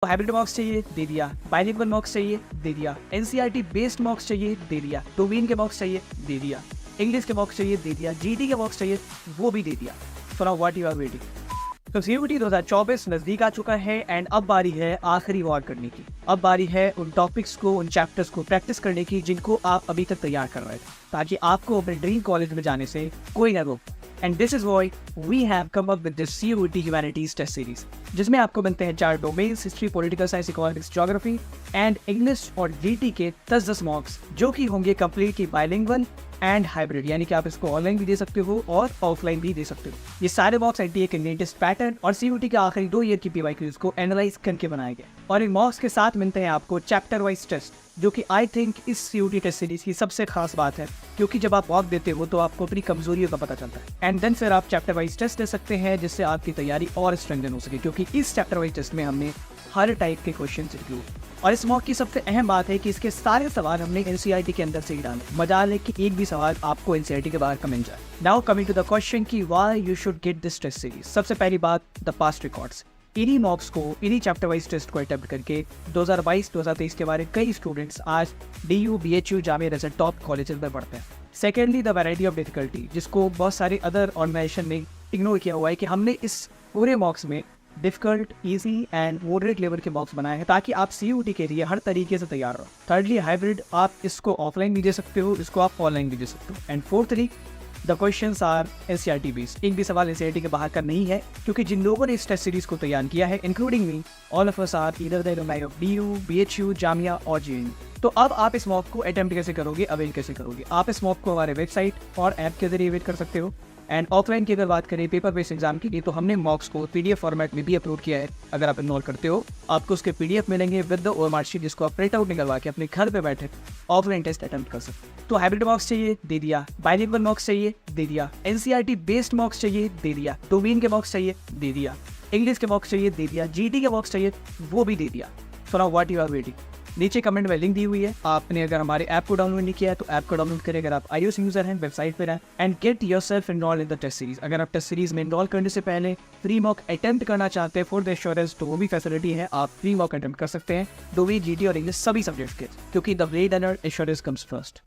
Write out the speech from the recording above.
Hybrid मॉक्स चाहिए, दे दिया। Bilingual मॉक्स चाहिए, दे दिया। एनसीईआरटी बेस्ड मॉक्स चाहिए, दे दिया। डोमेन के मॉक्स चाहिए, दे दिया। इंग्लिश के मॉक्स चाहिए, दे दिया। जीटी के मॉक्स चाहिए, वो भी दे दिया। So now what you are waiting? तो सीयूटी 2024 नजदीक आ चुका है एंड अब बारी है आखिरी वार करने की। अब बारी है उन टॉपिक्स को, उन चैप्टर्स को प्रैक्टिस करने की जिनको आप अभी तक तैयार कर रहे थे, ताकि आपको अपने ड्रीम कॉलेज में जाने से कोई ना रोक। And this is why we have come up with this CUET humanities test series, जिसमें आपको बनते हैं 4 domains: history, political science, economics, geography and English और जीटी के 10-10 मॉक्स, जो कि होंगे कंप्लीटली बाइलिंगुअल एंड हाइब्रिड, यानी कि आप इसको ऑनलाइन भी दे सकते हो और ऑफलाइन भी दे सकते हो। ये सारे मॉक्स एनटीए के लेटेस्ट पैटर्न और सीयूटी के आखिरी 2 ईयर की पीवाईक्यूज को एनालाइज करके बनाए गए, और इन मॉक्स के साथ मिलते हैं आपको चैप्टर वाइज टेस्ट, जो कि आई थिंक इस सीयूटी टेस्ट सीरीज की सबसे खास बात है, क्योंकि जब आप मॉक देते हो तो आपको अपनी कमजोरियों का पता चलता है एंड देन फिर आप चैप्टर वाइज टेस्ट दे सकते हैं, जिससे आपकी तैयारी और स्ट्रेंथन हो सके, क्योंकि इस चैप्टर वाइज टेस्ट में हमने हर टाइप के क्वेश्चन इंक्लूड। और इस मॉक की सबसे अहम बात है कि इसके सारे सवाल हमने एनसीईआरटी के अंदर से ही डाले। मजाल है कि एक भी सवाल आपको एनसीईआरटी के बाहर का मिल जाए। Now coming to the question कि why you should get this test series. सबसे पहली बात, द पास्ट रिकॉर्ड्स। इन्हीं मॉक्स को, इन्हीं चैप्टर वाइज टेस्ट को अटेम्प्ट करके 2022-2023 के बारे कई स्टूडेंट्स आज डीयू, बीएचयू, जामिया जैसे टॉप कॉलेजेस में पढ़ते हैं। Secondly, the variety of difficulty, जिसको बहुत सारे अदर ऑर्गेनाइजेशन ने इग्नोर किया हुआ है, कि हमने इस पूरे मॉक्स में difficult, easy and moderate level के बॉक्स बनाए हैं, ताकि आप सीयूटी के लिए हर तरीके से तैयार हो। थर्डली, हाइब्रिड, आप इसको ऑफलाइन भी दे सकते हो, इसको आप ऑनलाइन भी दे सकते हो। And fourthly, the questions are NCERT based. एक भी सवाल एनसीईआरटी के बाहर का नहीं है, क्योंकि जिन लोगों ने इस टेस्ट सीरीज को तैयार किया है, including me, all of us are either the alumni of DU, BHU, Jamia और जेएनयू। तो अब आप इस मॉक को अटेम्प्ट कैसे करोगे, अवेल कैसे करोगे? आप इस मॉक को हमारे वेबसाइट और ऐप के जरिए अवेल कर सकते हो। एंड ऑफलाइन की अगर बात करें पेपर बेस्ड एग्जाम की लिए, तो हमने मॉक्स को पीडीएफ फॉर्मेट में भी अपलोड किया है। अगर आप इनरोल करते हो, आपको उसके पीडीएफ मिलेंगे विद द ओएमआर शीट, जिसको आप प्रिंट आउट निकलवा के अपने घर पे बैठे ऑफलाइन टेस्ट अटेम्प्ट कर सकते हो। तो हाइब्रिड मॉक्स चाहिए, दे दिया। बाइलिंगुअल मॉक्स चाहिए, दे दिया। एनसीईआरटी बेस्ड मॉक्स चाहिए, दे दिया। डोमेन के मॉक्स चाहिए, दे दिया। इंग्लिश के मॉक्स चाहिए, दे दिया। जीटी के मॉक्स चाहिए, वो भी दे दिया। So now what you are waiting? नीचे कमेंट में लिंक दी हुई है। आपने अगर हमारे ऐप को डाउनलोड नहीं किया है तो ऐप को डाउनलोड करें। अगर आप iOS यूजर हैं, वेबसाइट पर हैं, and get yourself enrolled in the test series. अगर आप टेस्ट सीरीज में इनरोल करने से पहले फ्री मॉक अटेम्प्ट करना चाहते हैं फॉर द एश्योरेंस, तो वो भी फैसिलिटी है, आप फ्री मॉक अटेम्प्ट कर सकते हैं, डोमेन, जीटी और इंग्लिश सभी सब्जेक्ट्स के, क्योंकि the blade learner assurance comes first.